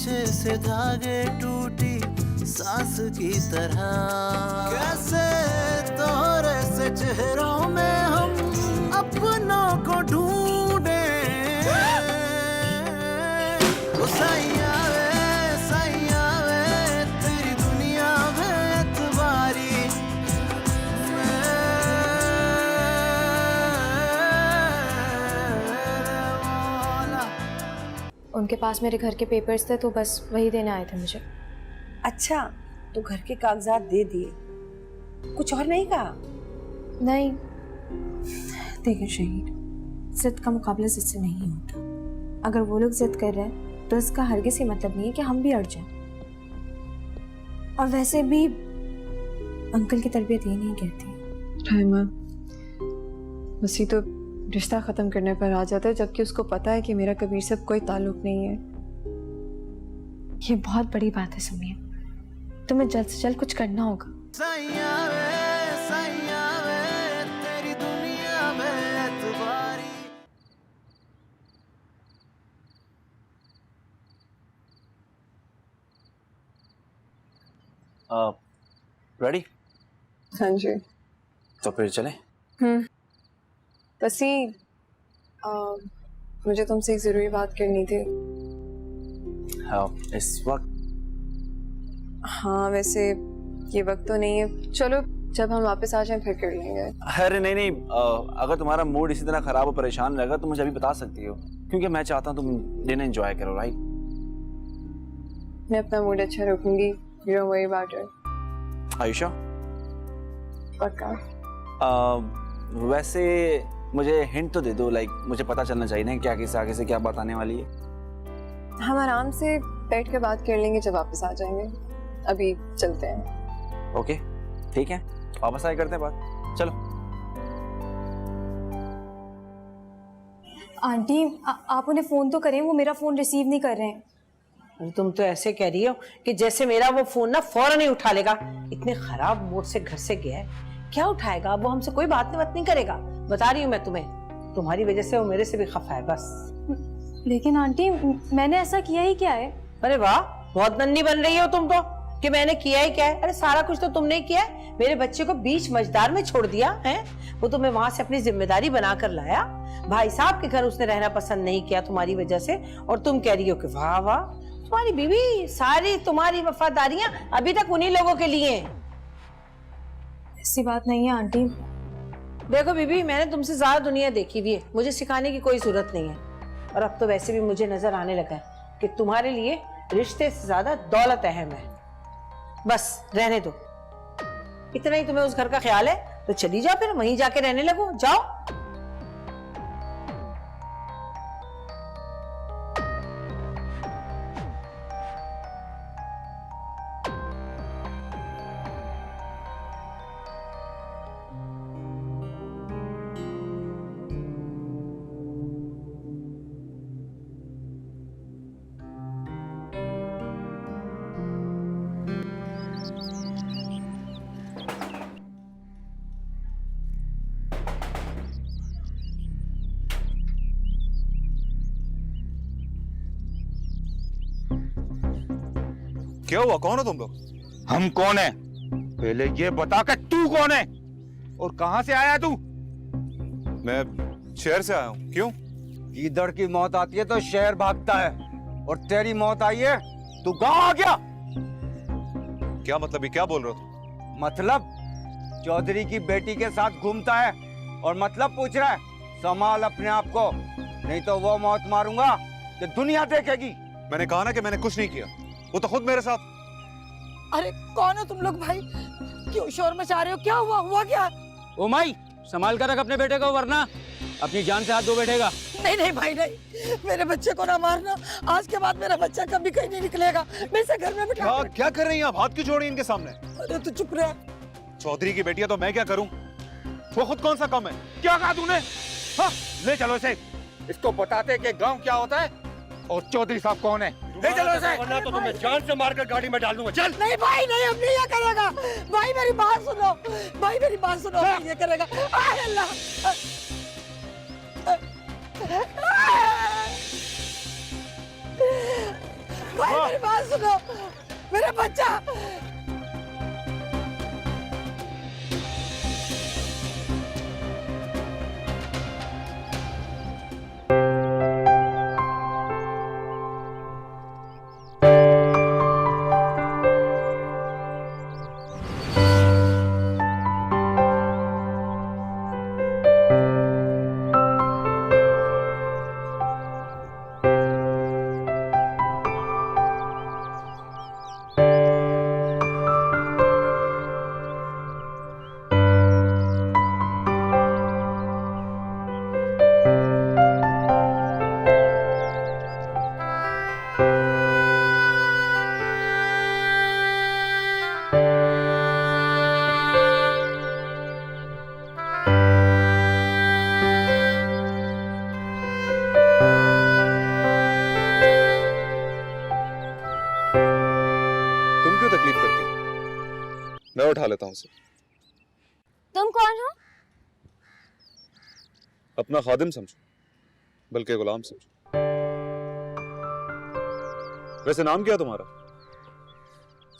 पीछे से धागे टूटी सांस की तरह, कैसे तोरे से चेहरों में हम अपनों को ढूंढे। सैया वे तेरी दुनिया में एतबारी उनके पास मेरे घर के पेपर्स थे तो बस वही देने आए थे मुझे। अच्छा, तो घर के कागजात दे दिए, कुछ और नहीं कहा? नहीं। देखिए शहीद, जिद का मुकाबला जिद से नहीं होता। अगर वो लोग जिद कर रहे हैं तो इसका हरगिज़ ही मतलब नहीं है कि हम भी अड़ जाएं। और वैसे भी अंकल की तरबियत ये नहीं कहती। राइमा, वसी तो रिश्ता ख़त्म करने पर आ जाता है जबकि उसको पता है कि मेरा कबीर से कोई ताल्लुक नहीं है। ये बहुत बड़ी बात है समिया, तुम्हें जल्द से जल्द कुछ करना होगा। सैया वे तेरी दुनिया में एतबारी। रेडी? हाँ जी। तो फिर चलें? वसी, मुझे तुमसे एक ज़रूरी बात करनी थी। हाँ, इस वक्त? हाँ, वैसे ये वक्त तो नहीं है, चलो जब हम वापस आ जाएं फिर कर लेंगे। अरे नहीं, अगर तुम्हारा मूड इसी तरह खराब और परेशान रहेगा तो मुझे अभी बता सकती हो, क्योंकि मैं चाहता हूँ तुम दिन एंजॉय करो, राइट? मैं अपना मूड अच्छा रखूंगी, don't worry about it. Ayusha? पक्का? वैसे मुझे हिंट तो दे दो, लाइक मुझे पता चलना चाहिए ना क्या किस आगे से क्या बात आने वाली है। हम आराम से बैठ के बात कर लेंगे जब वापस आ जाएंगे, अभी चलते हैं। ओके, ठीक है, वापस आए करते हैं बात, चलो। आंटी आप उन्हें फ़ोन तो करें, वो मेरा फ़ोन रिसीव नहीं कर रहे हैं। तुम तो ऐसे कह रही हो कि जैसे मेरा वो फोन ना फौरन ही उठा लेगा। इतने खराब मूड से घर से गया है, क्या उठाएगा? वो हमसे कोई बात नहीं करेगा। बता रही हूँ मैं तुम्हें, तुम्हारी वजह से वो मेरे से भी खफा है बस। लेकिन आंटी मैंने ऐसा किया ही क्या है? अरे वाह, बहुत नन्ही बन रही हो तुम तो कि मैंने किया ही क्या है। अरे सारा कुछ तो तुमने किया है। मेरे बच्चे को बीच मझदार में छोड़ दिया है, वो तुम्हें वहां से अपनी जिम्मेदारी बनाकर लाया। भाई साहब के घर उसने रहना पसंद नहीं किया तुम्हारी वजह से, और तुम कह रही हो कि वाह वाह तुम्हारी बीवी, सारी तुम्हारी वफादारियां अभी तक उन्हीं लोगों के लिए हैं। ऐसी बात नहीं है आंटी। देखो बीबी, मैंने तुमसे ज्यादा दुनिया देखी हुई है, मुझे सिखाने की कोई जरूरत नहीं है। और अब तो वैसे भी मुझे नजर आने लगा है कि तुम्हारे लिए रिश्ते से ज्यादा दौलत अहम है। बस रहने दो, इतना ही तुम्हें उस घर का ख्याल है तो चली जाओ, फिर वहीं जाके रहने लगो, जाओ। क्या हुआ? कौन हो तुम लोग? हम कौन है पहले ये बता के तू कौन है और कहां से आया तू? मैं शहर से आया हूँ। क्यों? इधर की मौत आती है तो शहर भागता है, और तेरी मौत आई है तू गांव आ गया। क्या मतलब? ये क्या बोल रहे हो तुम? मतलब चौधरी की बेटी के साथ घूमता है और मतलब पूछ रहा है? संभाल अपने आप को, नहीं तो वो मौत मारूंगा कि दुनिया देखेगी। मैंने कहा ना कि मैंने कुछ नहीं किया, वो तो खुद मेरे साथ। अरे कौन हो तुम लोग भाई? क्यों शोर मचा रहे हो? क्या हुआ? हुआ क्या? ओ माई, संभाल कर रख अपने बेटे को, वरना अपनी जान से हाथ धो बैठेगा। नहीं नहीं भाई नहीं, मेरे बच्चे को ना मारना। आज के बाद मेरा बच्चा कभी कहीं नहीं निकलेगा। मैं इसे घर में बिठा। क्या कर रही हैं आप? हाथ क्यों जोड़ी इनके सामने? अरे तू चुप रह। चौधरी की बेटी है तो मैं क्या करूं? वो खुद कौन सा कम है? क्या कहा तूने? हाँ, ले चलो इसे, इसको बताते कि गांव क्या होता है और चौधरी साहब कौन है। ले चलो इसे, वरना तो तुम्हें जान से मारकर गाड़ी में डाल दूंगा। चल। नहीं भाई नहीं, अब नहीं ये करेगा। भाई मेरी बात सुनो, भाई मेरी बात सुनो, ये करेगा। आय अल्लाह, भाई मेरी बात सुनो, मेरा बच्चा। तुम क्यों तकलीफ करती हो? मैं उठा लेता हूँ उसे। तुम कौन हो? अपना खादिम समझो, बल्कि गुलाम समझो। वैसे नाम क्या है तुम्हारा?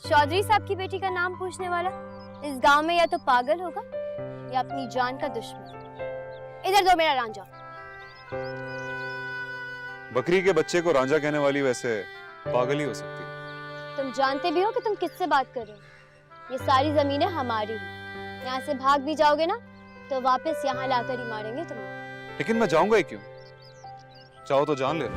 चौधरी साहब की बेटी का नाम पूछने वाला इस गांव में या तो पागल होगा या अपनी जान का दुश्मन। इधर दो मेरा रांझा। बकरी के बच्चे को रांझा कहने वाली वैसे पागल ही हो सकती है। तुम जानते भी हो कि तुम किससे बात कर रहे हो। ये सारी जमीनें हमारी हैं। यहाँ से भाग भी जाओगे ना तो वापस यहाँ लाकर ही मारेंगे तुम्हें। लेकिन मैं जाऊंगा ही क्यों? चाहो तो जान ले।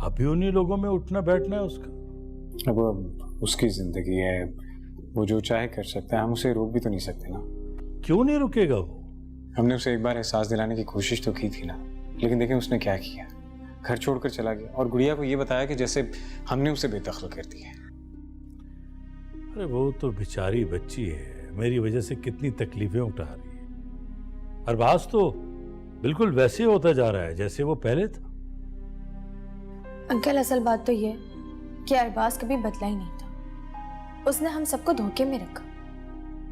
अभी उन्हीं लोगों में उठना बैठना है उसका। अब उसकी जिंदगी है, वो जो चाहे कर सकता है, हम उसे रोक भी तो नहीं सकते ना। क्यों नहीं रुकेगा वो? हमने उसे एक बार एहसास दिलाने की कोशिश तो की थी ना, लेकिन देखें उसने क्या किया। घर छोड़कर चला गया और गुड़िया को ये बताया कि जैसे हमने उसे बेदखल कर दिया। अरे वो तो बेचारी बच्ची है, मेरी वजह से कितनी तकलीफें उठा रही है। अरबाज तो बिल्कुल वैसे होता जा रहा है जैसे वो पहले था। अंकल असल बात तो ये कि अरबाज कभी बदला ही नहीं था। उसने हम सबको धोखे में रखा।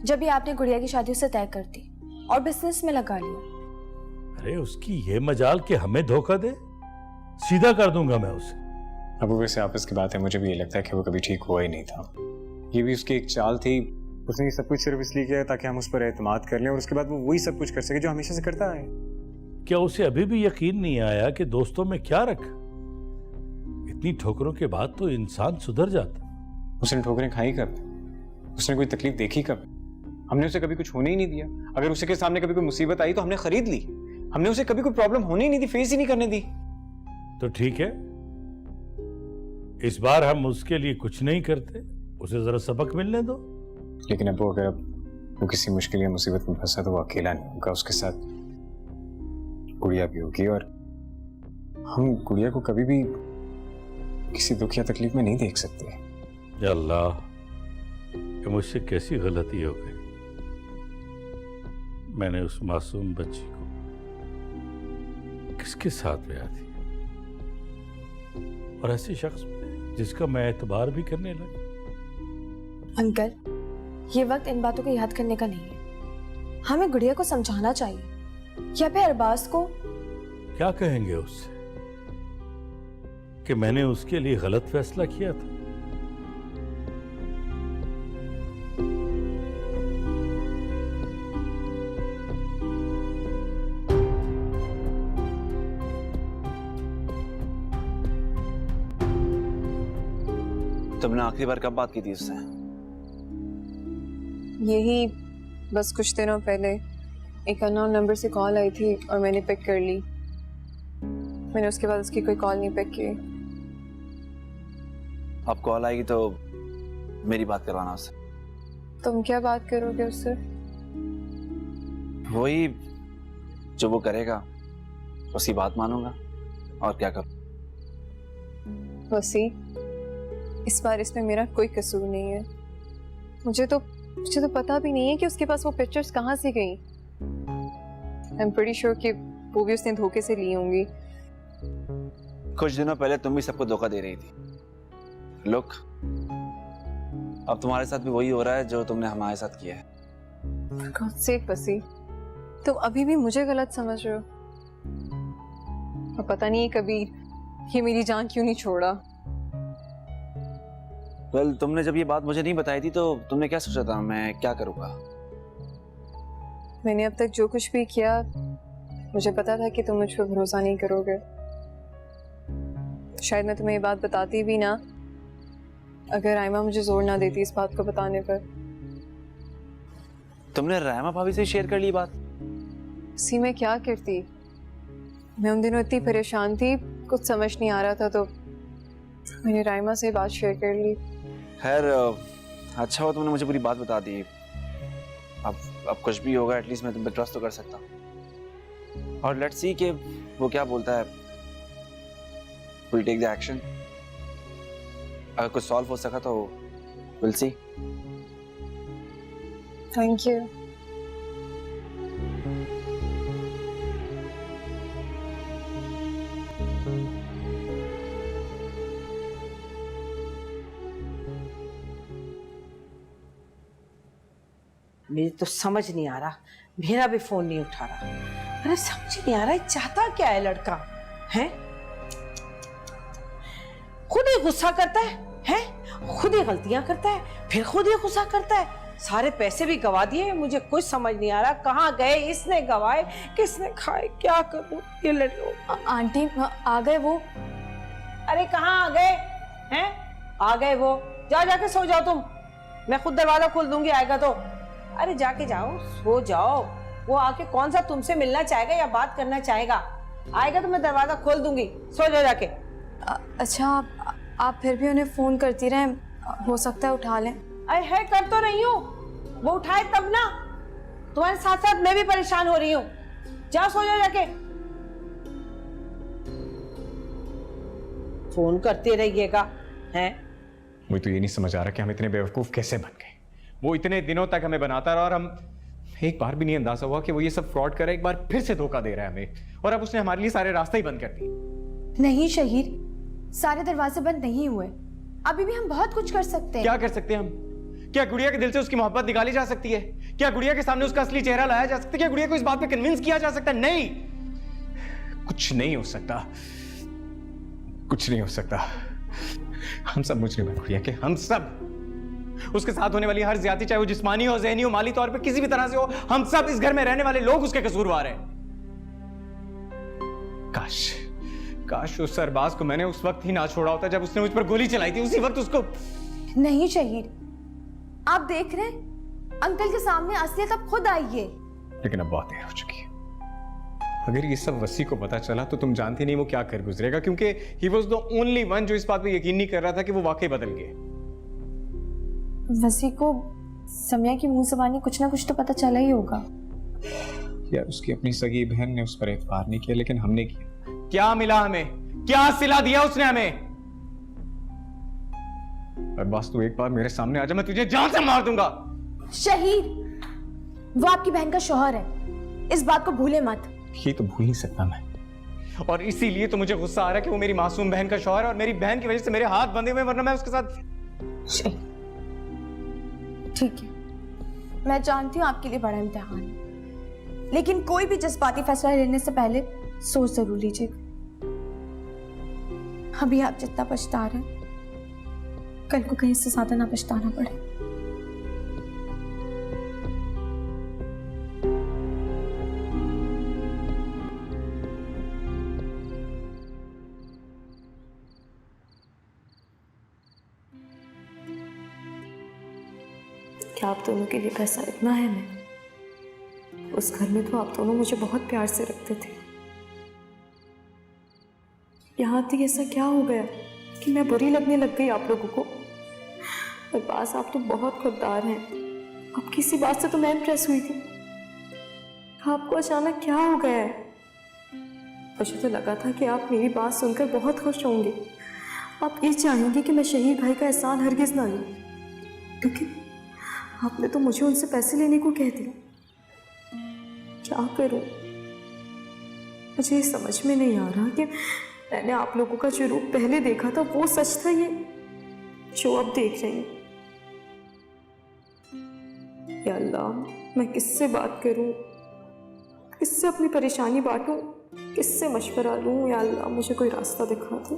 जब भी आपने गुड़िया की शादी उससे तय कर दी और बिजनेस में लगा लिया। अरे उसकी ये मजाल कि हमें धोखा दे, सीधा कर दूंगा मैं उसे। अब वो वैसे आपस की बात है, मुझे भी ये लगता है कि वो कभी ठीक हुआ ही नहीं था। ये भी उसकी एक चाल थी। उसने ये सब कुछ सिर्फ इसलिए किया ताकि हम उस पर एतमाद कर लें और उसके बाद वो वही सब कुछ कर सके जो हमेशा से करता है। क्या उसे अभी भी यकीन नहीं आया कि दोस्तों में क्या रखा? इतनी ठोकरों के बाद तो इंसान सुधर जाता। उसने ठोकरें खाई कब? उसने कोई तकलीफ देखी कब? हमने उसे कभी कुछ होने ही नहीं दिया। अगर उसे के सामने कभी कोई मुसीबत आई तो हमने खरीद ली। हमने उसे कभी कोई प्रॉब्लम होने ही नहीं दी, फेस ही नहीं करने दी। तो ठीक है, इस बार हम उसके लिए कुछ नहीं करते, उसे जरा सबक मिलने दो। लेकिन अब अगर वो किसी मुश्किल या मुसीबत में फंसा तो वो अकेला नहीं होगा, उसके साथ गुड़िया भी होगी और हम गुड़िया को कभी भी किसी दुख या तकलीफ में नहीं देख सकते। अल्लाह, कि मुझसे कैसी गलती हो गई। मैंने उस मासूम बच्ची को किसके साथ ब्याह दिया, और ऐसे शख्स पे जिसका मैं एतबार भी करने लगा। अंकल, ये वक्त इन बातों को याद करने का नहीं है। हमें गुड़िया को समझाना चाहिए, या फिर अरबाज को। क्या कहेंगे उससे कि मैंने उसके लिए गलत फैसला किया था? तुमने आखिरी बार कब बात की थी उससे? यही बस कुछ दिनों पहले एक अननोन नंबर से कॉल आई थी और मैंने पिक कर ली। मैंने उसके बाद उसकी कोई कॉल नहीं पिक की। अब कॉल आएगी तो मेरी बात करवाना उससे। तुम क्या बात करोगे उससे? वही जो वो करेगा उसकी बात मानूंगा, और क्या करूं। वसी, इस बार इसमें मेरा कोई कसूर नहीं है। मुझे तो पता भी नहीं है कि उसके पास वो पिक्चर्स कहाँ से गई। आई एम प्रीटी श्योर कि वो भी उसने धोखे से ली होंगी। कुछ दिनों पहले तुम भी सबको धोखा दे रही थी। लुक, अब तुम्हारे साथ भी वही हो रहा है जो तुमने हमारे साथ किया है। For God's sake, वसी, तुम अभी भी मुझे गलत समझ रहे हो। और पता नहीं कबीर ये मेरी जान क्यों नहीं छोड़ा। वेल, तुमने जब ये बात मुझे नहीं बताई थी तो तुमने क्या सोचा था मैं क्या करूंगा? मैंने अब तक जो कुछ भी किया, मुझे पता था कि तुम मुझ पर भरोसा नहीं करोगे। शायद मैं तुम्हें ये बात बताती भी ना अगर राइमा मुझे जोर ना देती इस बात को बताने पर। तुमने राइमा भाभी से शेयर कर ली बात? सी मैं क्या करती? मैं उन दिनों इतनी परेशान थी, कुछ समझ नहीं आ रहा था, तो मैंने राइमा से बात शेयर कर ली। खैर, अच्छा हुआ तुमने मुझे पूरी बात बता दी। अब कुछ भी होगा एटलीस्ट मैं तुम पे ट्रस्ट तो कर सकता हूँ। और लेट्स सी कि वो क्या बोलता है। Will take the action. अगर कुछ सॉल्व हो सका तो विल सी। Thank you. मेरी तो समझ नहीं आ रहा, मेरा भी फोन नहीं उठा रहा। अरे समझ नहीं आ रहा है चाहता क्या है लड़का, है? खुद ही गुस्सा करता है? खुद ही गलतियां करता है, फिर खुद ही गुस्सा करता है। सारे पैसे भी गवा दिए, मुझे कुछ समझ नहीं आ रहा कहाँ गए, इसने गवाए किसने खाए, क्या करूं ये लड़के। आंटी आ गए वो। अरे कहाँ आ गए हैं? आ गए वो, जाओ जाके सो जाओ तुम, मैं खुद दरवाजा खोल दूंगी आएगा तो। अरे जाके जाओ, सो जाओ। वो आके कौन सा तुमसे मिलना चाहेगा या बात करना चाहेगा? आएगा तो मैं दरवाजा खोल दूंगी, सो जाओ जाके। अच्छा, आप फिर भी उन्हें फोन करती रहे, हो सकता है उठा लें। अरे है कर तो रही हूँ, वो उठाए तब ना। तुम्हारे साथ साथ मैं भी परेशान हो रही हूँ। जाओ सो जाओ जाके। फोन करते रहिएगा, हैं? मुझे तो ये नहीं समझ आ रहा कि हम इतने बेवकूफ कैसे बन गए। वो इतने दिनों तक हमें बनाता रहा और हम एक बार भी नहीं अंदाजा हुआ कि वो ये सब फ्रॉड करे, एक बार फिर से धोखा दे रहा है हमें, और अब उसने हमारे लिए सारे रास्ते ही बंद कर दिए। नहीं शहीर, सारे दरवाजे बंद नहीं हुए, अभी भी हम बहुत कुछ कर सकते हैं। क्या कर सकते हैं हम? क्या गुड़िया के दिल से उसकी मोहब्बत निकाली जा सकती है? क्या गुड़िया के सामने उसका असली चेहरा लाया जा सकता है? क्या गुड़िया को इस बात पे कन्विंस किया जा सकता है? नहीं, कुछ नहीं हो सकता, कुछ नहीं हो सकता। हम सब मुजरिम हैं गुड़िया के, हम सब। उसके साथ होने वाली हर ज्यादती, चाहे वो जिस्मानी हो, ज़हनी हो, माली तौर पे किसी भी तरह से हो, हम सब इस घर में रहने वाले लोग उसके कसूरवार हैं। काश उस अरबाज को मैंने उस वक्त ही ना छोड़ा होता जब उसने मुझ पर गोली चलाई थी, उसी वक्त उसको। नहीं शहीद, आप देख रहे हैं अंकल के सामने असलियत अब खुद आई है। लेकिन अब बहुत देर हो चुकी है। अगर ये सब वसी को पता चला तो तुम जानती नहीं वो क्या कर गुजरेगा, क्योंकि he was the only one जो इस बात पे यकीन नहीं कर रहा था कि वो वाकई बदल गए। वसी को सम्या की मुंह ज़बानी कुछ ना कुछ तो पता चला ही होगा। यार उसकी अपनी सगी बहन ने उस पर एतबार नहीं किया, लेकिन हमने किया। क्या मिला हमें? क्या सिला दिया उसने हमें? अरबाज तू एक बार मेरे सामने आ जा, मैं तुझे जान से मार दूंगा। शहीद, वो आपकी बहन का शौहर है, इस बात को भूले मत। ये तो भूल नहीं सकता मैं, और इसीलिए तो मुझे गुस्सा आ रहा है कि वो मेरी मासूम बहन का शौहर है और मेरी बहन की वजह से मेरे हाथ बंधे हुए, वरना मैं उसके साथ। ठीक है, मैं जानती हूँ आपके लिए बड़ा इम्तिहान है, लेकिन कोई भी जज्बाती फैसला लेने से पहले सोच जरूर लीजिएगा। अभी आप जितना पछता रहे हैं, कल को कहीं से ज्यादा ना पछताना पड़े। क्या आप दोनों के लिए पैसा इतना है? मैं उस घर में तो आप दोनों मुझे बहुत प्यार से रखते थे, यहाँ तक ऐसा क्या हो गया कि मैं बुरी लगने लग गई आप लोगों को? अरबाज, आप तो बहुत खुददार हैं, आपकी इसी बात से तो मैं इम्प्रेस हुई थी। आपको अचानक क्या हो गया है? मुझे तो लगा था कि आप मेरी बात सुनकर बहुत खुश होंगे, आप ये चाहेंगे कि मैं शहीद भाई का एहसान हरगिज ना लूं, लेकिन आपने तो मुझे उनसे पैसे लेने को कह दिया। क्या करूं? मुझे समझ में नहीं आ रहा कि मैंने आप लोगों का जो रूप पहले देखा था वो सच था, ये जो अब देख रहे हैं। या अल्लाह, मैं किससे बात करूं, किससे अपनी परेशानी बांटूं, किससे मशवरा लूं? या अल्लाह, मुझे कोई रास्ता दिखा दो।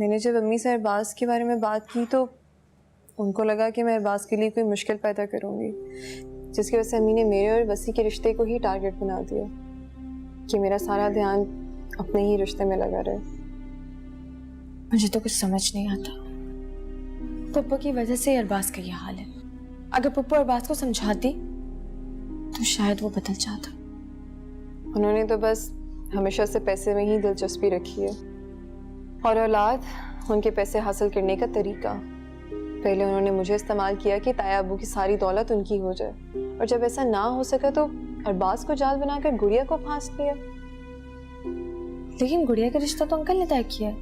मैंने जब अम्मी से अरबाज के बारे में बात की तो उनको लगा कि मैं अरबाज के लिए कोई मुश्किल पैदा करूंगी, जिसकी वजह से अम्मी ने मेरे और वसी के रिश्ते को ही टारगेट बना दिया कि मेरा सारा ध्यान अपने ही रिश्ते में लगा रहे। मुझे तो कुछ समझ नहीं आता। पप्पा की वजह से अरबाज का ये हाल है। अगर पप्पा अरबाज को समझाती तो शायद वो बदल जाता। उन्होंने तो बस हमेशा से पैसे में ही दिलचस्पी रखी है, और औलाद उनके पैसे हासिल करने का तरीका। पहले उन्होंने मुझे इस्तेमाल किया कि ताया अबू की सारी दौलत उनकी हो जाए, और जब ऐसा ना हो सका तो अरबाज को जाल बनाकर गुड़िया को फांस दिया। लेकिन गुड़िया का रिश्ता तो अंकल ने तय किया है।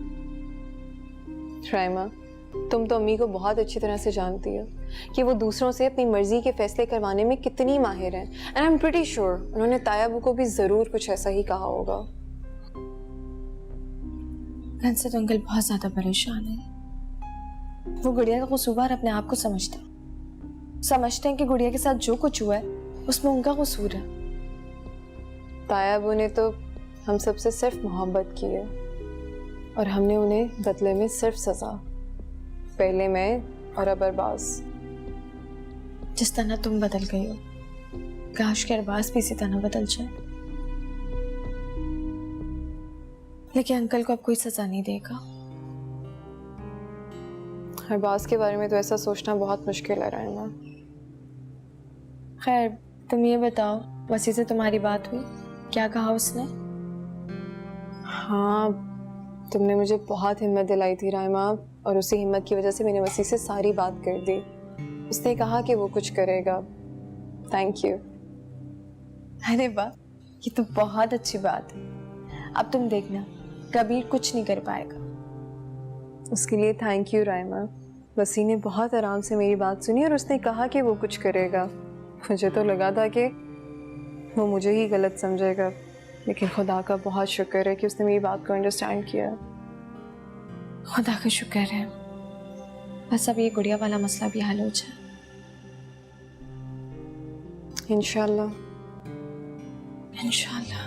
राइमा, तुम तो अम्मी को बहुत अच्छी तरह से जानती हो कि वो दूसरों से अपनी मर्जी के फैसले करवाने में कितनी माहिर हैं, and I am pretty sure उन्होंने ताया अबू को भी जरूर कुछ ऐसा ही कहा होगा। से तो अंकल बहुत ज्यादा परेशान है। वो गुड़िया का कसूरवार अपने आप को समझते हैं कि गुड़िया के साथ जो कुछ हुआ है उसमें उनका कसूर है। ताया अबू ने तो हम सबसे सिर्फ मोहब्बत की है, और हमने उन्हें बदले में सिर्फ सजा। पहले मैं और अब अरबाज। जिस तरह तुम बदल गई हो, काश के अरबाज भी इसी तरह बदल जाए। लेकिन अंकल को अब कोई सजा नहीं देगा। अरबाज के बारे में तो ऐसा सोचना बहुत मुश्किल है राइमा। खैर, तुम ये बताओ, वसी से तुम्हारी बात हुई? क्या कहा उसने? हाँ, तुमने मुझे बहुत हिम्मत दिलाई थी राइमा, और उसी हिम्मत की वजह से मैंने वसी से सारी बात कर दी। उसने कहा कि वो कुछ करेगा। Thank you. अरे वाह, ये तो बहुत अच्छी बात है। अब तुम देखना, कबीर कुछ नहीं कर पाएगा। उसके लिए थैंक यू राइमा। वसी ने बहुत आराम से मेरी बात सुनी और उसने कहा कि वो कुछ करेगा। मुझे तो लगा था कि वो मुझे ही गलत समझेगा, लेकिन खुदा का बहुत शुक्र है कि उसने मेरी बात को अंडरस्टैंड किया। खुदा का शुक्र है। बस अब ये गुड़िया वाला मसला भी हल हो जाए। इंशाल्लाह। इंशाल्लाह।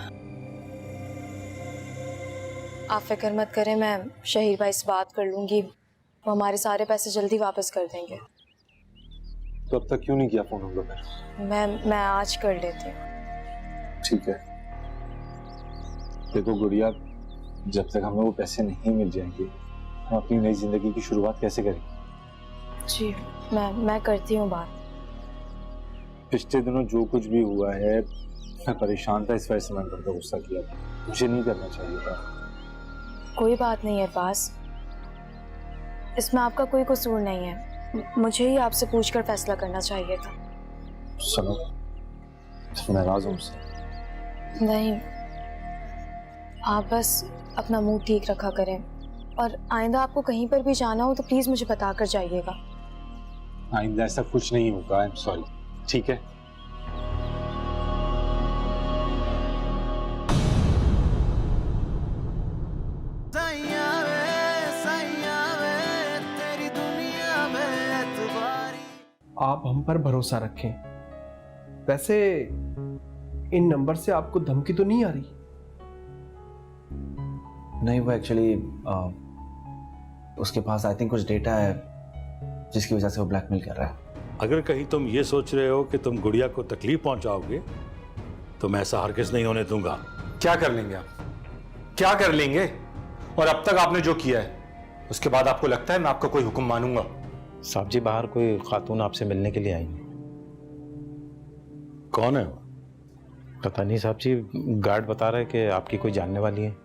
आप फिक्र मत करें, मैं शहीद भाई से बात कर लूंगी, वो हमारे सारे पैसे जल्दी वापस कर देंगे। तो अब तक क्यों नहीं किया फोन हम लोग ने? मैं आज कर लेती हूँ। ठीक है। देखो गुड़िया, जब तक हमें वो पैसे नहीं मिल जाएंगे, हम अपनी नई जिंदगी की शुरुआत कैसे करेंगे? जी, मैं करती हूँ बात। पिछले दिनों जो कुछ भी हुआ है, मैं परेशान था, इस वजह से मैंने तुमको गुस्सा किया था। मुझे नहीं करना चाहिए था। कोई बात नहीं अरबाज, इसमें आपका कोई कसूर नहीं है। मुझे ही आपसे पूछकर फैसला करना चाहिए था। सुनो, नाराज हूँ मुझसे। नहीं, आप बस अपना मूड ठीक रखा करें और आइंदा आपको कहीं पर भी जाना हो तो प्लीज मुझे बता कर जाइएगा। आइंदा ऐसा कुछ नहीं होगा, आई एम सॉरी। ठीक है? तेरी दुनिया में एतबारी। आप हम पर भरोसा रखें। वैसे इन नंबर से आपको धमकी तो नहीं आ रही? नहीं, वो एक्चुअली उसके पास आई थिंक कुछ डेटा है जिसकी वजह से वो ब्लैकमेल कर रहा है। अगर कहीं तुम ये सोच रहे हो कि तुम गुड़िया को तकलीफ पहुंचाओगे तो मैं ऐसा हरगिज़ नहीं होने दूंगा। क्या कर लेंगे आप? क्या कर लेंगे? और अब तक आपने जो किया है उसके बाद आपको लगता है मैं आपका कोई हुक्म मानूंगा? साहब जी, बाहर कोई खातून आपसे मिलने के लिए आई है। कौन है वो? पता नहीं साहब जी, गार्ड बता रहे कि आपकी कोई जानने वाली है।